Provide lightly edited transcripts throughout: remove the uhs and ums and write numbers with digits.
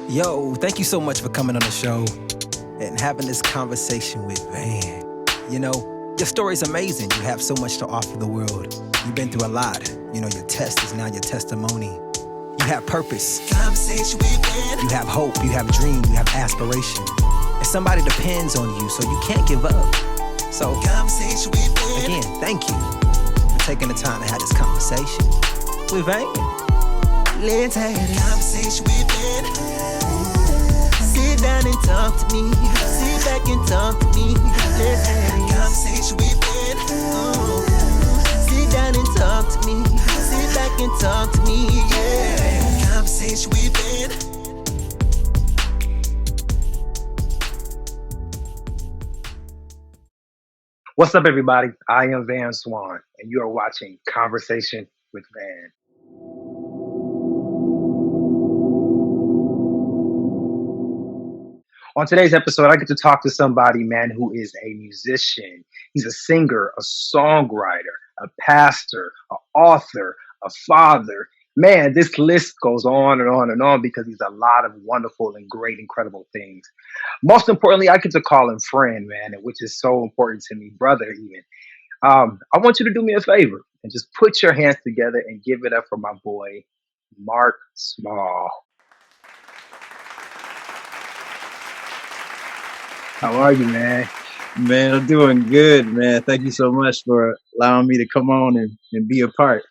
Yo, thank you so much for coming on the show and having this conversation with Van. You know, your story's amazing. You have so much to offer the world. You've been through a lot. You know, your test is now your testimony. You have purpose. Conversation with Van. You have hope. You have dream. You have aspiration. And somebody depends on you, so you can't give up. So, conversation with Van. Again, thank you for taking the time to have this conversation with Van. Let's have a conversation with Van. Sit down and talk to me. Sit back and talk to me. Let's have a conversation with Ben. Sit down and talk to me. Sit back and talk to me. Yeah. Conversation with Ben. What's up, everybody? I am Iamvanswan, and you are watching Conversation with Van. On today's episode, I get to talk to somebody, man, who is a musician. He's a singer, a songwriter, a pastor, an author, a father. Man, this list goes on and on and on because he's a lot of wonderful and great, incredible things. Most importantly, I get to call him friend, man, which is so important to me, brother, even. I want you to do me a favor and just put your hands together and give it up for my boy, Mark Smaw. How are you, man? Man, I'm doing good, man. Thank you so much for allowing me to come on and be a part.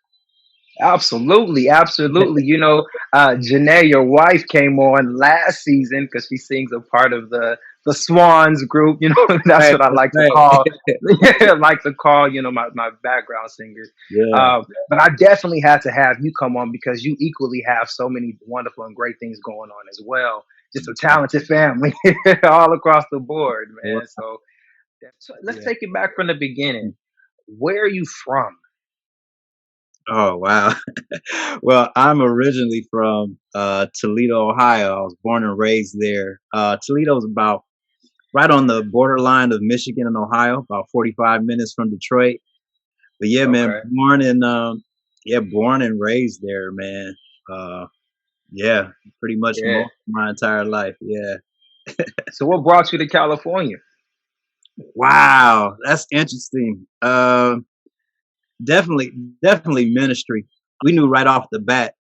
Absolutely, absolutely. You know, Janae, your wife, came on last season because she sings a part of the Swans group. You know, that's Right, what I like to right. call. I like to call, you know, my background singers. Yeah, But I definitely had to have you come on because you equally have so many wonderful and great things going on as well. Just a talented family all across the board, yeah, man. So let's yeah. take it back from the beginning. Where are you from? Oh, wow. Well, I'm originally from Toledo, Ohio. I was born and raised there. Toledo's about right on the borderline of Michigan and Ohio, about 45 minutes from Detroit. But yeah, man, Okay. born and raised there, man. Uh, yeah, pretty much Yeah. most of my entire life. Yeah. So what brought you to California? Wow, that's interesting. Definitely, definitely ministry. We knew right off the bat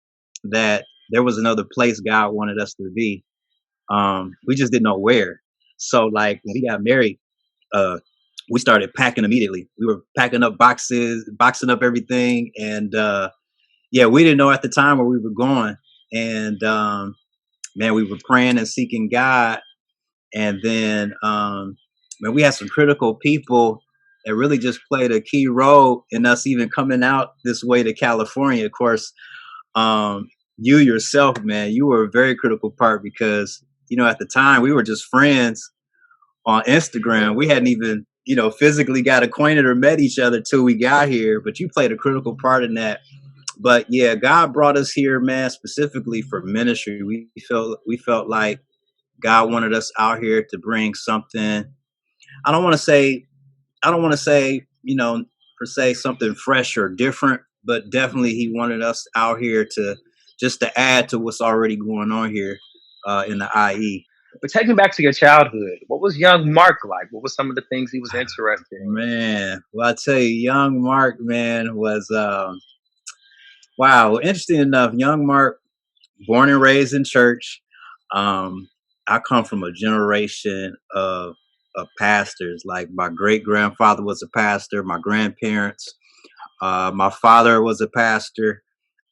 that there was another place God wanted us to be. We just didn't know where. So, like when we got married, uh, we started packing immediately. We were packing up boxes, boxing up everything, and yeah, we didn't know at the time where we were going. And man, we were praying and seeking God, and then man, we had some critical people that really just played a key role in us even coming out this way to California. Of course, um, you yourself, man, you were a very critical part because you know at the time we were just friends on Instagram. We hadn't even physically got acquainted or met each other till we got here, but you played a critical part in that. But yeah, God brought us here, man, specifically for ministry. We felt like God wanted us out here to bring something. I don't want to say I don't want to say, per se something fresh or different, but definitely he wanted us out here to just to add to what's already going on here in the IE. But take me back to your childhood. What was young Mark like? What were some of the things he was interested in? Man, well, I tell you, young Mark, man, was wow. Well, interesting enough, young Mark, born and raised in church. Um, I come from a generation of pastors. Like my great grandfather was a pastor, my grandparents, my father was a pastor.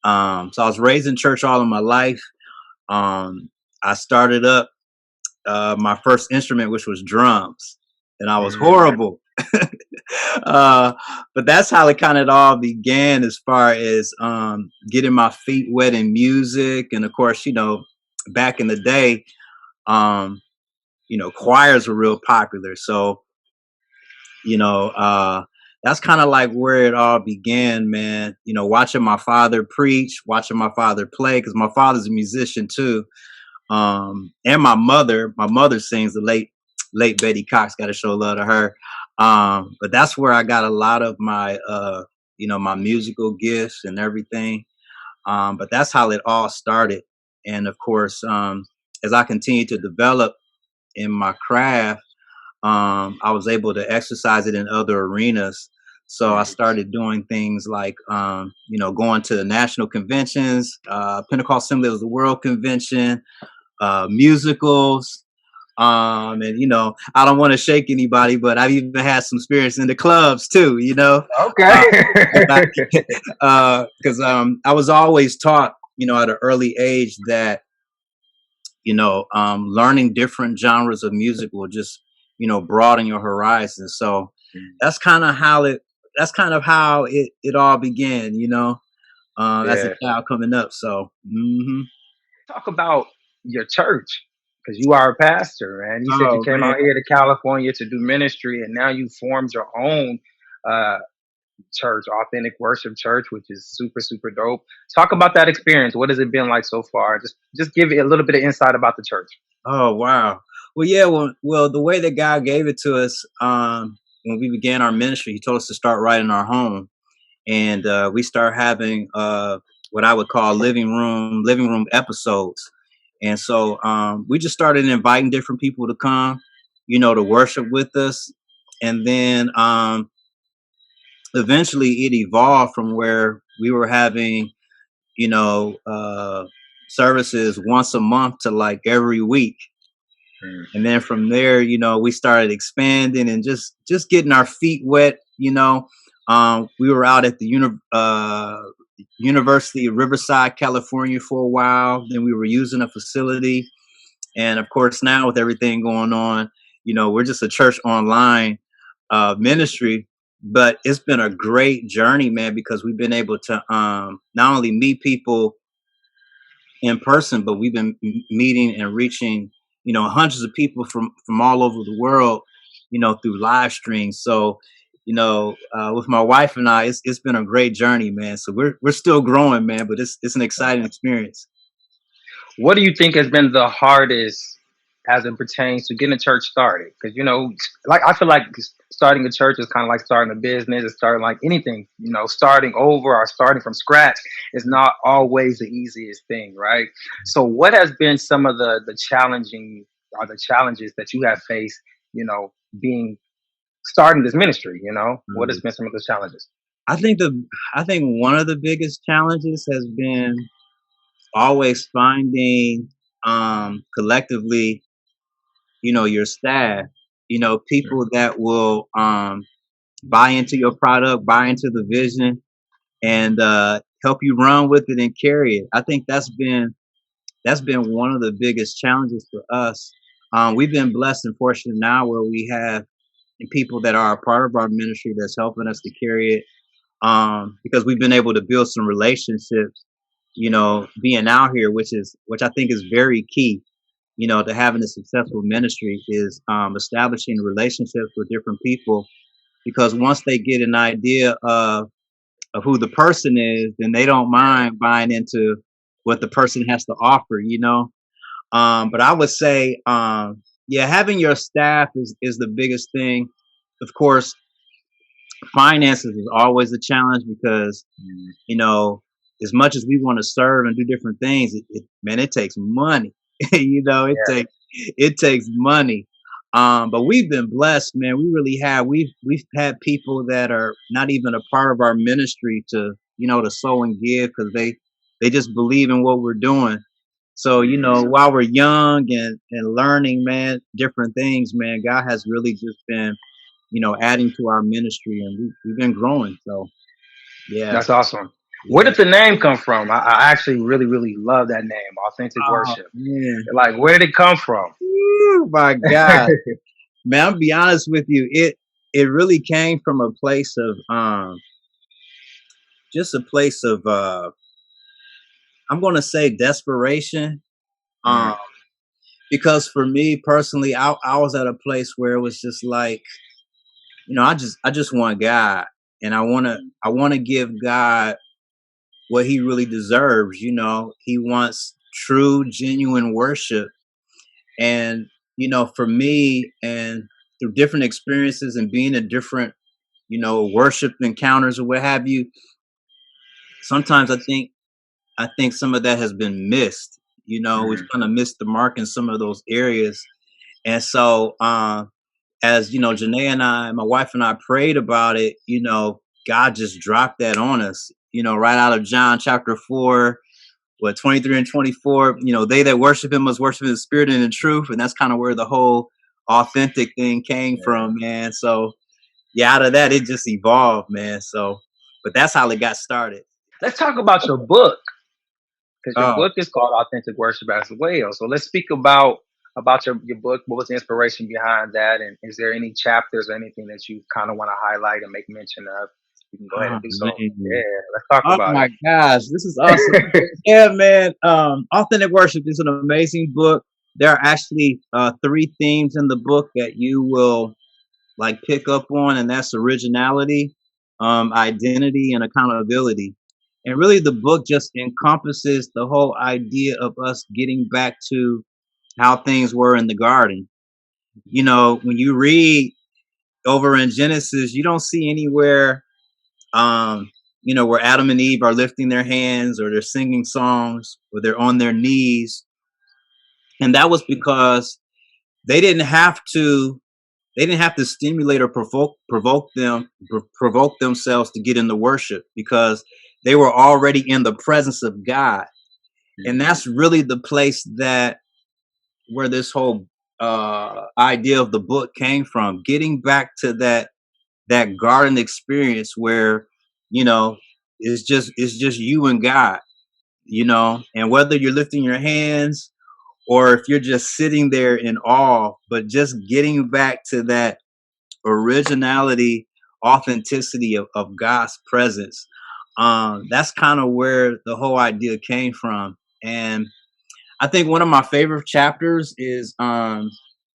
So I was raised in church all of my life. I started up my first instrument, which was drums, and I was Mm, horrible. uh, but that's how it kind of all began, as far as getting my feet wet in music, and of course, back in the day, um, choirs were real popular. So, you know, uh, that's kind of like where it all began, man. Watching my father preach, watching my father play, because my father's a musician too. And my mother sings, the late Betty Cox. Got to show love to her. But that's where I got a lot of my my musical gifts and everything. But that's how it all started. And of course, as I continued to develop in my craft, I was able to exercise it in other arenas. So I started doing things like, going to the national conventions, Pentecost Assembly of the World Convention, musicals. And I don't want to shake anybody, but I've even had some experience in the clubs too. Uh, Okay. because I was always taught, at an early age that learning different genres of music will just broaden your horizons. So that's kind of how it. That's kind of how it all began. As a Yeah. child coming up. So. Talk about your church because you are a pastor, man. You said you Oh came man. out here to California to do ministry, and now you formed your own uh, church, Authentic Worship Church, which is super, super dope. Talk about that experience. What has it been like so far? Just give it a little bit of insight about the church. Oh wow. Well, yeah. Well, the way that God gave it to us, when we began our ministry, He told us to start right in our home, and we start having what I would call living room episodes. And so we just started inviting different people to come, to worship with us, and then eventually it evolved from where we were having, you know, uh, services once a month to like every week. And then from there, we started expanding and just getting our feet wet. We were out at the University of Riverside, California, for a while. Then we were using a facility, and of course, now with everything going on, we're just a church online ministry. But it's been a great journey, man, because we've been able to not only meet people in person, but we've been meeting and reaching, hundreds of people from all over the world, through live streams. So, with my wife and I, it's been a great journey, man. So we're still growing, man, but it's an exciting experience. What do you think has been the hardest as it pertains to getting a church started? Because like I feel like starting a church is kind of like starting a business. It's starting like anything. Starting over or starting from scratch is not always the easiest thing, right? So, what has been some of the challenging or the challenges that you have faced? Being starting this ministry. What has Mm. been some of those challenges? I think one of the biggest challenges has been always finding collectively, your staff, people that will buy into your product, buy into the vision, and help you run with it and carry it. I think that's been one of the biggest challenges for us. We've been blessed and fortunate now where we have people that are a part of our ministry that's helping us to carry it, because we've been able to build some relationships, being out here, which I think is very key, to having a successful ministry is establishing relationships with different people, because once they get an idea of who the person is, then they don't mind buying into what the person has to offer. But I would say, yeah, having your staff is the biggest thing. Of course, finances is always a challenge because you know, as much as we want to serve and do different things, man, it takes money. It takes money. But we've been blessed, man. We really have. We've had people that are not even a part of our ministry to to sow and give because they just believe in what we're doing. So while we're young and learning, man, different things, man, God has really just been adding to our ministry, and we've been growing. So yeah, That's awesome. Where yeah. did the name come from? I actually really, really love that name, Authentic Oh Worship. man. Like, where did it come from? Woo, my God. Man, I'll be honest with you. It really came from a place of just a place of I'm gonna say desperation. Um Mm, because for me personally, I was at a place where it was just like, I just want God, and I wanna give God what he really deserves. He wants true, genuine worship. And for me, and through different experiences and being in different worship encounters or what have you, sometimes I think some of that has been missed. We've kind of missed the mark in some of those areas. And so, as Janae and I, my wife and I prayed about it, God just dropped that on us, right out of John chapter 4, 23 and 24, they that worship him must worship in the spirit and in truth. And that's kind of where the whole authentic thing came from, man. So yeah, out of that, it just evolved, man. So, but that's how it got started. Let's talk about your book, because your Oh, book is called Authentic Worship as well. So let's speak about your book. What was the inspiration behind that? And is there any chapters or anything that you kind of want to highlight and make mention of? You can go ahead oh and do so. man. Yeah, let's talk Oh about my gosh, this is awesome. it. Yeah, man. Authentic Worship is an amazing book. There are actually 3 themes in the book that you will like pick up on, and that's originality, identity, and accountability. And really, the book just encompasses the whole idea of us getting back to how things were in the garden. When you read over in Genesis, you don't see anywhere, um, where Adam and Eve are lifting their hands or they're singing songs or they're on their knees. And that was because they didn't have to they didn't have to stimulate or provoke themselves to get into worship, because they were already in the presence of God. And that's really the place that where this whole idea of the book came from, getting back to that garden experience where it's just you and God, and whether you're lifting your hands or if you're just sitting there in awe, but just getting back to that originality, authenticity of God's presence. That's kind of where the whole idea came from. And I think one of my favorite chapters is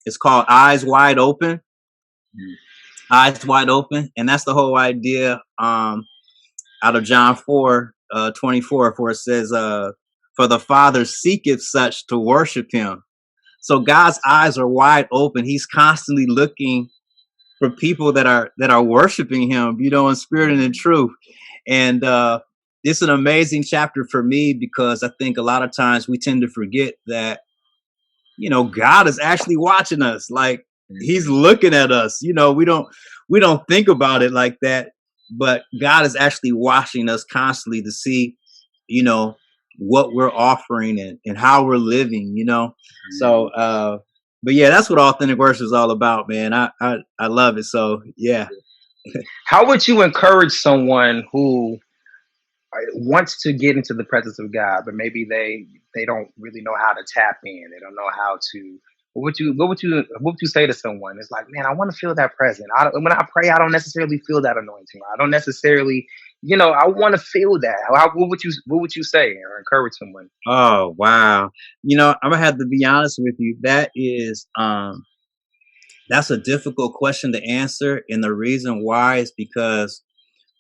it's called Eyes Wide Open. Eyes Wide Open. And that's the whole idea out of John 4, 24, where it says, for the Father seeketh such to worship him. So God's eyes are wide open. He's constantly looking for people that are worshiping him, in spirit and in truth. And it's an amazing chapter for me, because I think a lot of times we tend to forget that, God is actually watching us. Like, he's looking at us. We don't think about it like that, but God is actually watching us constantly to see, you know, what we're offering and how we're living, So but yeah, that's what authentic worship is all about, man. I love it. So yeah. How would you encourage someone who wants to get into the presence of God, but maybe they don't really know how to tap in. They don't know how to. What would you say to someone? It's like, man, I want to feel that presence. When I pray, I don't necessarily feel that anointing. I don't necessarily, I want to feel that. What would you say or encourage someone? Oh wow. I'm gonna have to be honest with you. That's a difficult question to answer. And the reason why is because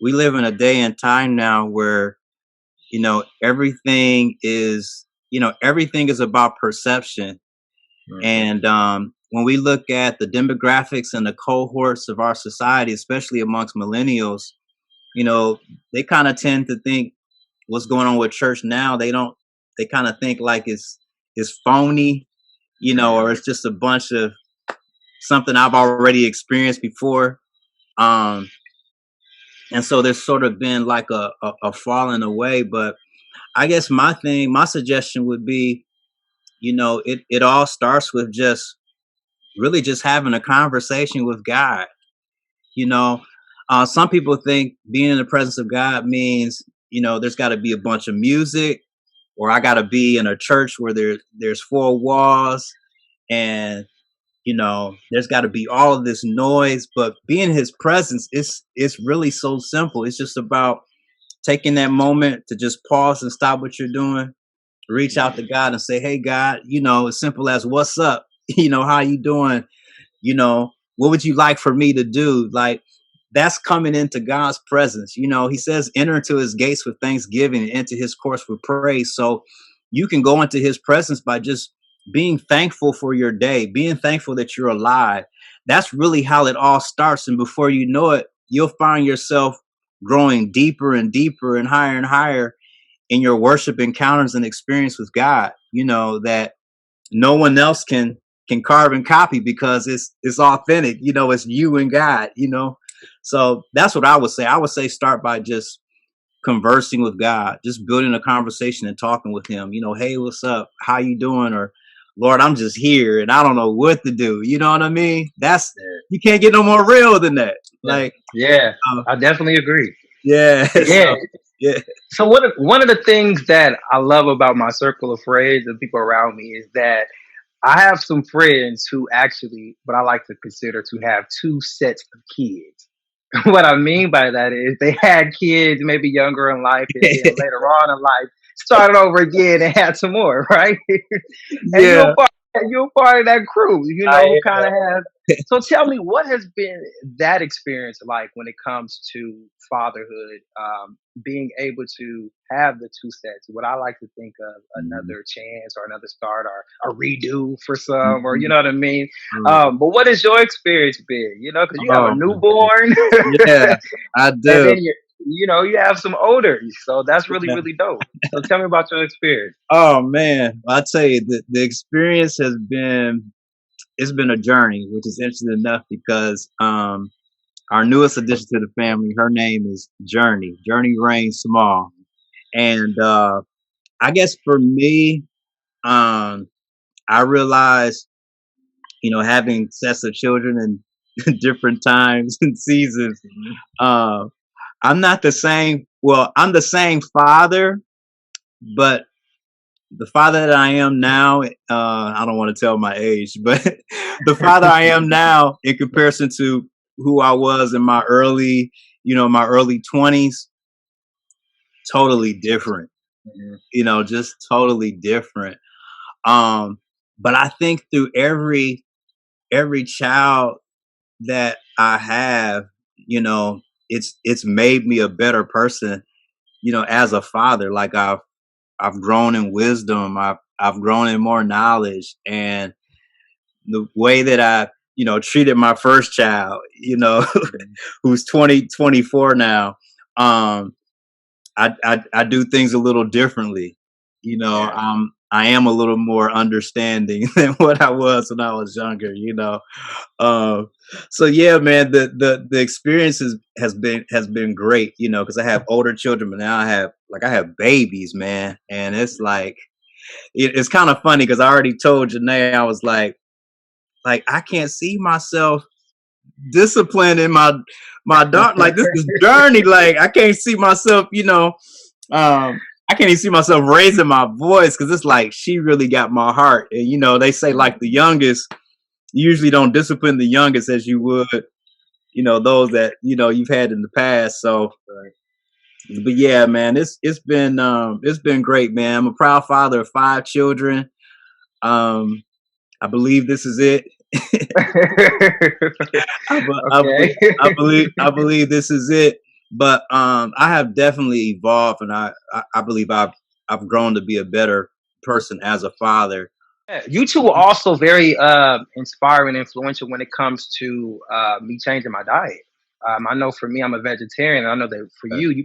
we live in a day and time now where, everything is about perception. And when we look at the demographics and the cohorts of our society, especially amongst millennials, they kind of tend to think what's going on with church now. They kind of think like it's phony, or it's just a bunch of something I've already experienced before. Um, and so there's sort of been like a falling away. But I guess my suggestion would be, it all starts with just really just having a conversation with God. You know, some people think being in the presence of God means, there's got to be a bunch of music, or I got to be in a church where there's 4 walls, and there's got to be all of this noise. But being in His presence, it's really so simple. It's just about taking that moment to just pause and stop what you're doing, reach out to God and say, "Hey, God, as simple as what's up, how you doing, what would you like for me to do?" Like, that's coming into God's presence. He says, enter into his gates with thanksgiving and into his courts with praise. So you can go into his presence by just being thankful for your day, being thankful that you're alive. That's really how it all starts. And before you know it, you'll find yourself growing deeper and deeper and higher in your worship encounters and experience with God, that no one else can carve and copy, because it's authentic, it's you and God. So that's what I would say. I would say start by just conversing with God, just building a conversation and talking with him. Hey, what's up? How you doing? Or Lord, I'm just here and I don't know what to do. You know what I mean? That's You can't get no more real than that. Like, Yeah, uh, I definitely agree. yeah. Yeah. So yeah. So one of the things that I love about my circle of friends and people around me is that I have some friends who actually, what I like to consider to have two sets of kids. What I mean by that is they had kids maybe younger in life, and then later on in life started over again and had some more, right? And Yeah. you're part of that crew, who I kind of has. So tell me, what has been that experience like when it comes to fatherhood? Being able to have the two sets, what I like to think of am. another chance or another start or a redo for some, or you Mhm. know what I mean. Mhm. But what has your experience been? Because you have a Oh man. newborn, Yeah, I and do. then you have some older, so that's really Yeah. really dope. So tell me about your experience. Oh man, I tell you, the experience has been it's been a journey, which is interesting enough because our newest addition to the family, her name is Journey Rain Smaw, and I guess for me, um, I realized, having sets of children in different times and seasons, Mhm. uh, I'm not the same. Well, I'm the same father, but the father that I am now, I don't want to tell my age, but the father I am now in comparison to who I was in my early 20s, totally different, Mhm. just totally different. Um, but I think through every child that I have, you know, it's made me a better person, as a father. Like I've grown in wisdom. I've grown in more knowledge, and the way that I, treated my first child, Mhm. who's 24 now. Um, I do things a little differently. Yeah. I am a little more understanding than what I was when I was younger. Um, so yeah, man, the experience has been great, because I have older children, but now I have babies, man, and it's like it's kind of funny because I already told Janae, I was like I can't see myself disciplining my daughter. Like, this is journey. Like, I can't see myself, I can't even see myself raising my voice because it's like she really got my heart. And they say like the youngest, you usually don't discipline the youngest as you would, those that you've had in the past. So, Right. but yeah, man, it's been great, man. I'm a proud father of 5 children. Um, I believe this is it. I, be- I, be- Okay. I believe this is it. But I have definitely evolved, and I believe I've grown to be a better person as a father. Yeah, you two are also very inspiring and influential when it comes to me changing my diet. I know for me, I'm a vegetarian. I know that for Uh, you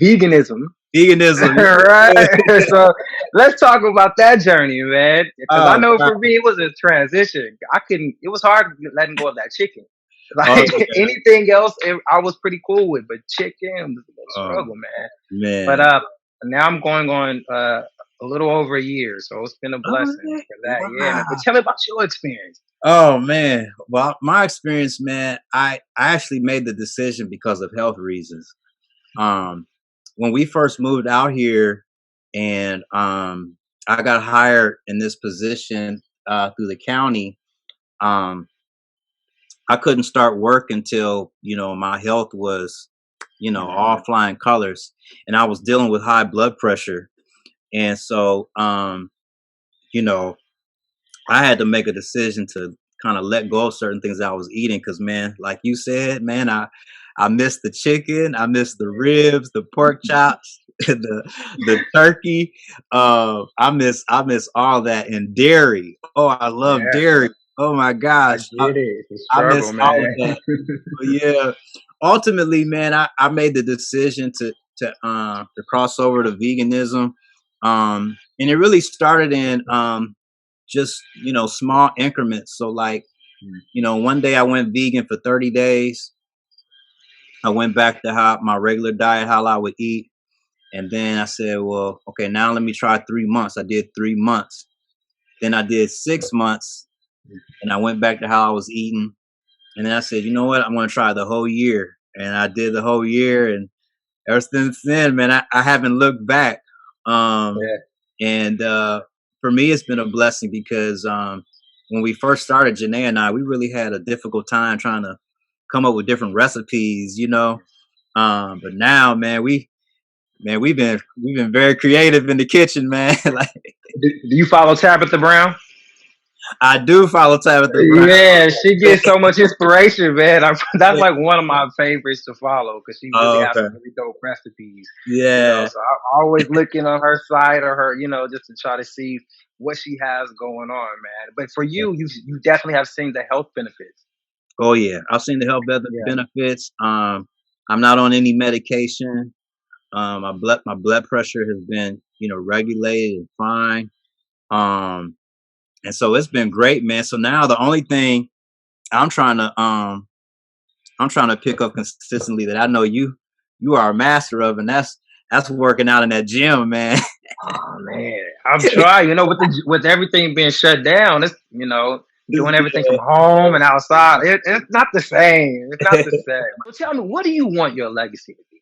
veganism. Veganism, Right. yeah. So let's talk about that journey, man. Because I Oh know God, for me, it was a transition. I couldn't. It was hard letting go of that chicken. oh Like yeah, anything else, I was pretty cool with, but chicken was a little oh struggle, man. But man, now I'm going on a little over a year, so it's been a oh blessing yeah, for that. Yeah, man. But wow. tell me about your experience. Oh man, well, my experience, man, I actually made the decision because of health reasons. Um, when we first moved out here, and I got hired in this position through the county. Um, I couldn't start work until my health was all flying colors, and I was dealing with high blood pressure, and so you know I had to make a decision to kind of let go of certain things I was eating because, man, like you said, man, I miss the chicken, I miss the ribs, the pork chops, the turkey. I miss all that, and dairy. Oh, I love Yeah, dairy. Oh my I gosh, get it. It's a I miss struggle, all of man. that. But yeah, ultimately, man, I made the decision to cross over to veganism. And it really started in just small increments. So like one day I went vegan for 30 days. I went back to how my regular diet, how I would eat. And then I said, well, okay, now let me try 3 months. I did 3 months. Then I did 6 months, and I went back to how I was eating. And then I said, you know what? I'm going to try the whole year. And I did the whole year. And ever since then, man, I haven't looked back. Yeah. And for me, it's been a blessing because when we first started, Janae and I, we really had a difficult time trying to come up with different recipes, But now, man, we've been very creative in the kitchen, man. Like Do you follow Tabitha Brown? I do follow Tabitha Brown. Yeah, she gets so much inspiration, man. That's like one of my favorites to follow because she really Oh, has okay. some really dope recipes. Yeah. So I'm always looking on her site or her, just to try to see what she has going on, man. But for you definitely have seen the health benefits. Oh yeah. I've seen the health Yeah. benefits. I'm not on any medication. My blood pressure has been, regulated and fine. Um, and so it's been great, man. So now the only thing I'm trying to pick up consistently that I know you are a master of, and that's working out in that gym, man. Oh man, I'm trying. With everything being shut down, it's doing everything from home and outside. It's not the same. It's not the same. So tell me, what do you want your legacy to be?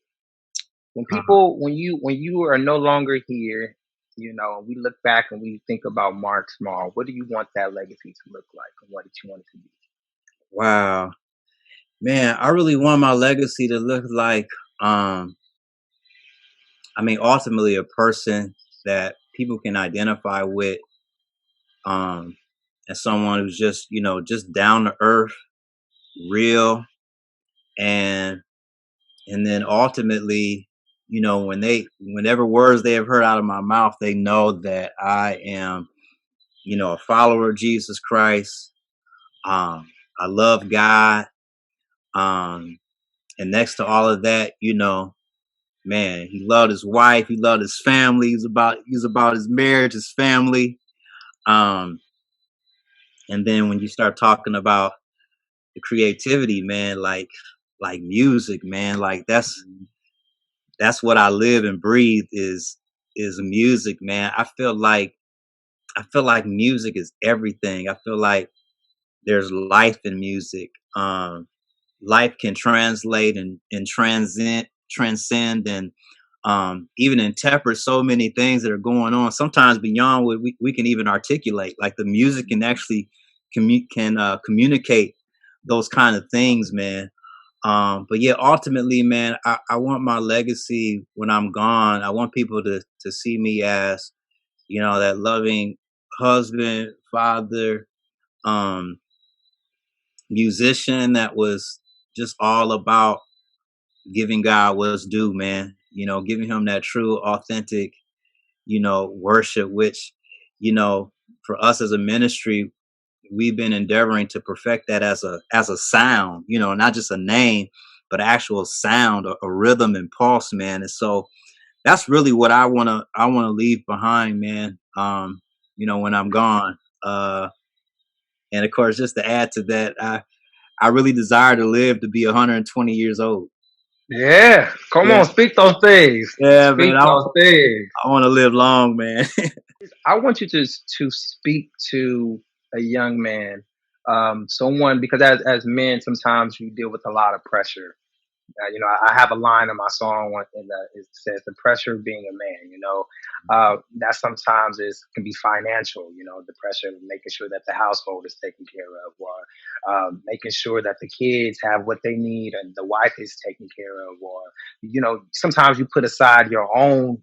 When you are no longer here, we look back and we think about Mark Small. What do you want that legacy to look like, and what did you want it to be? Wow, man, I really want my legacy to look like, ultimately a person that people can identify with, um, as someone who's just, just down to earth, real, and then ultimately, whenever words they have heard out of my mouth, they know that I am, a follower of Jesus Christ. I love God. Um, and next to all of that, man, he loved his wife, he loved his family, he's about his marriage, his family. Um, and then when you start talking about the creativity, man, like music, man, like that's what I live and breathe is music, man. I feel like music is everything. I feel like there's life in music. Life can translate and transcend and even interpret so many things that are going on, sometimes beyond what we can even articulate. Like the music can actually communicate those kind of things, man. But yeah, ultimately, man, I want my legacy when I'm gone. I want people to see me as, that loving husband, father, um, musician that was just all about giving God what's due, man. Giving him that true, authentic, worship, which, you know, for us as a ministry, we've been endeavoring to perfect that as a sound, not just a name, but actual sound, a rhythm and pulse, man. And so that's really what I wanna leave behind, man. When I'm gone. And of course, just to add to that, I really desire to live to be 120 years old. Yeah, come Yeah, on, speak those things. yeah, man. Speak those things. I want to live long, man. I want you to speak to a young man, someone because as men, sometimes we deal with a lot of pressure. I have a line in my song it says the pressure of being a man. That sometimes can be financial. The pressure of making sure that the household is taken care of, or making sure that the kids have what they need and the wife is taken care of, or sometimes you put aside your own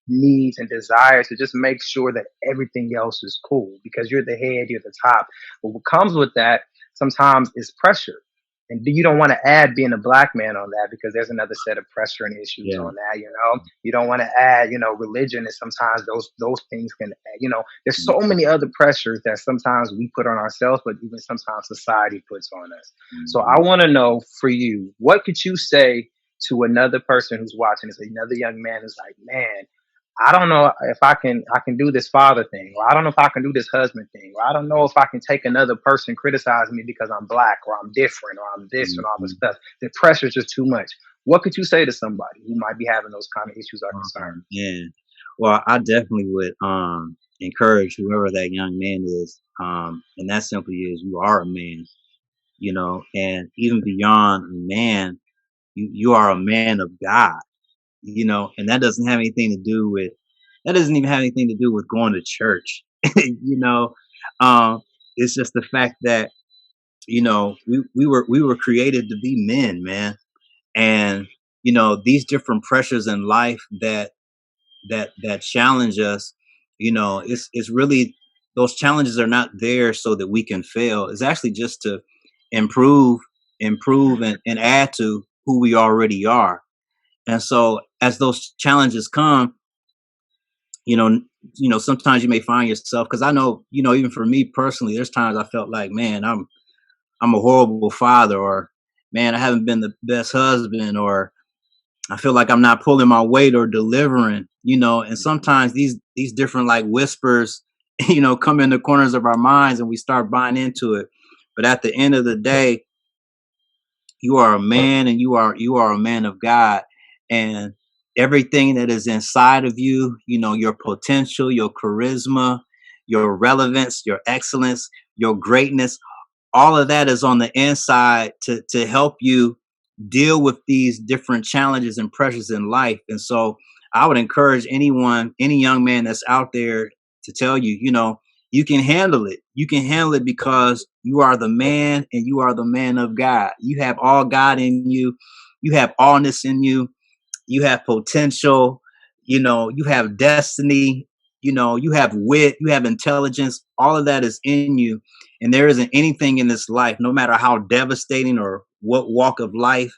needs and desires to just make sure that everything else is cool because you're the head, you're the top. But what comes with that sometimes is pressure. And you don't want to add being a black man on that because there's another set of pressure and issues Yeah. on that. You don't want to add, religion, and sometimes those things can, there's so many other pressures that sometimes we put on ourselves, but even sometimes society puts on us. So I want to know for you, what could you say to another person who's watching this, another young man who's like, man, I don't know if I can do this father thing, or I don't know if I can do this husband thing, or I don't know if I can take another person criticizing me because I'm black or I'm different or I'm this and all this Mhm. stuff. The pressure's just too much. What could you say to somebody who might be having those kind of issues or concerns? Yeah. Well, I definitely would encourage whoever that young man is. And that simply is you are a man, and even beyond a man, you are a man of God, and that doesn't even have anything to do with going to church. you know. It's just the fact that, we were created to be men, man. And these different pressures in life that challenge us, it's really, those challenges are not there so that we can fail. It's actually just to improve and add to who we already are. And so as those challenges come, you know sometimes you may find yourself, because I know, even for me personally, there's times I felt like, man, I'm a horrible father, or man, I haven't been the best husband, or I feel like I'm not pulling my weight or delivering, and sometimes these different like whispers, come in the corners of our minds and we start buying into it. But at the end of the day, you are a man, and you are a man of God. And everything that is inside of you, your potential, your charisma, your relevance, your excellence, your greatness, all of that is on the inside to help you deal with these different challenges and pressures in life. And so I would encourage any young man that's out there, to tell you, you can handle it. You can handle it because you are the man, and you are the man of God. You have all God in you. You have allness in you. You have potential. You have destiny. You have wit. You have intelligence. All of that is in you. And there isn't anything in this life, no matter how devastating or what walk of life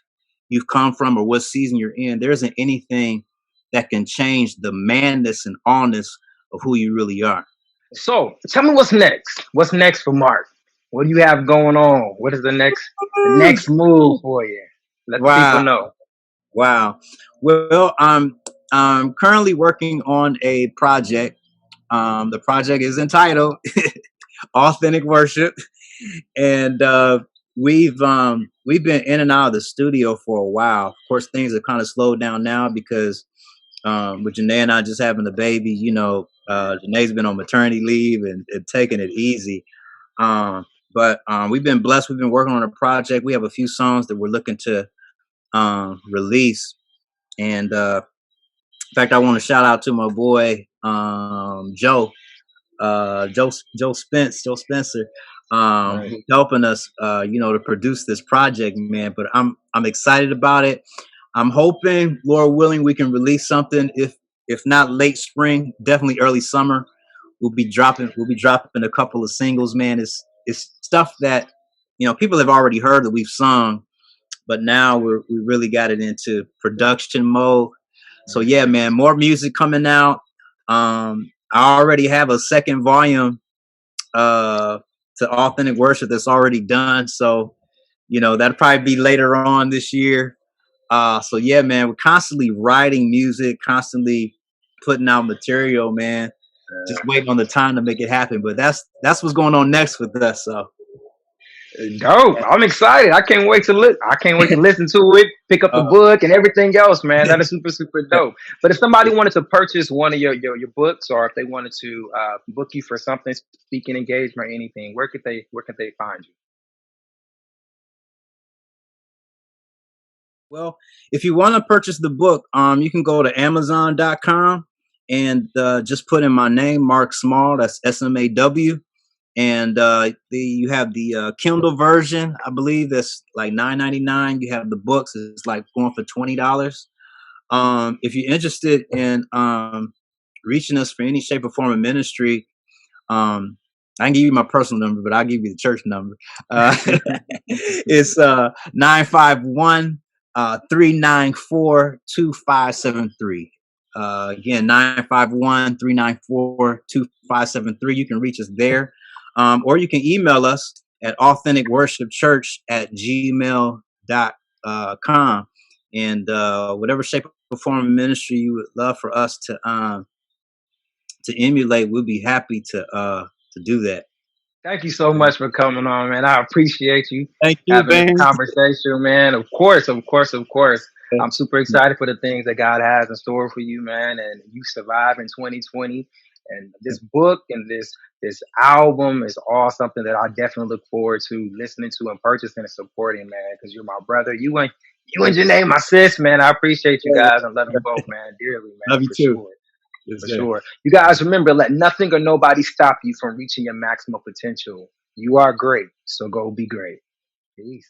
you've come from or what season you're in, there isn't anything that can change the manness and allness of who you really are. So tell me what's next. What's next for Mark? What do you have going on? What is the next move for you? Let the people Wow. know. Wow. Well, I'm currently working on a project. The project is entitled Authentic Worship. And we've been in and out of the studio for a while. Of course, things have kind of slowed down now because with Janae and I just having the baby, Janae's been on maternity leave and taking it easy. But we've been blessed. We've been working on a project. We have a few songs that we're looking to release. And in fact, I want to shout out to my boy Joe, Joe Spencer, Right. who's helping us, to produce this project, man. But I'm excited about it. I'm hoping, Lord willing, we can release something. If not late spring, definitely early summer. We'll be dropping a couple of singles, man. It's stuff that people have already heard that we've sung, but now we really got it into production mode. So yeah, man, more music coming out. I already have a second volume uh to Authentic Worship that's already done. So, that'll probably be later on this year. So yeah, man, we're constantly writing music, constantly putting out material, man. Just waiting on the time to make it happen. But that's what's going on next with us. So Dope. I'm excited. I can't wait to listen to it, pick up the uh, book and everything else, man. That is super, super dope. But if somebody wanted to purchase one of your books, or if they wanted to book you for something, speaking engagement or anything, where could they find you? well, if you want to purchase the book, you can go to Amazon.com and just put in my name, Mark Smaw. That's SMAW. And you have the Kindle version, I believe that's like $9.99. You have the books, it's like going for $20. If you're interested in reaching us for any shape or form of ministry, I can give you my personal number, but I'll give you the church number. Uh, it's 951 394 2573. Again, 951-394-2573. You can reach us there. Or you can email us at authenticworshipchurch@gmail.com. and whatever shape or form of ministry you would love for us to emulate, we'll be happy to do that. Thank you so much for coming on, man. I appreciate you Thank you, having this Vance. conversation, man. Of course, of course, of course. I'm super excited for the things that God has in store for you, man. And you survive in 2020. And this book and this album is all something that I definitely look forward to listening to and purchasing and supporting, man. Because you're my brother. You and Janae, my sis, man. I appreciate you guys and love you both, man, dearly, man, Love you for too. sure. Yes, For sir. sure. You guys remember, let nothing or nobody stop you from reaching your maximum potential. You are great, so go be great. Peace.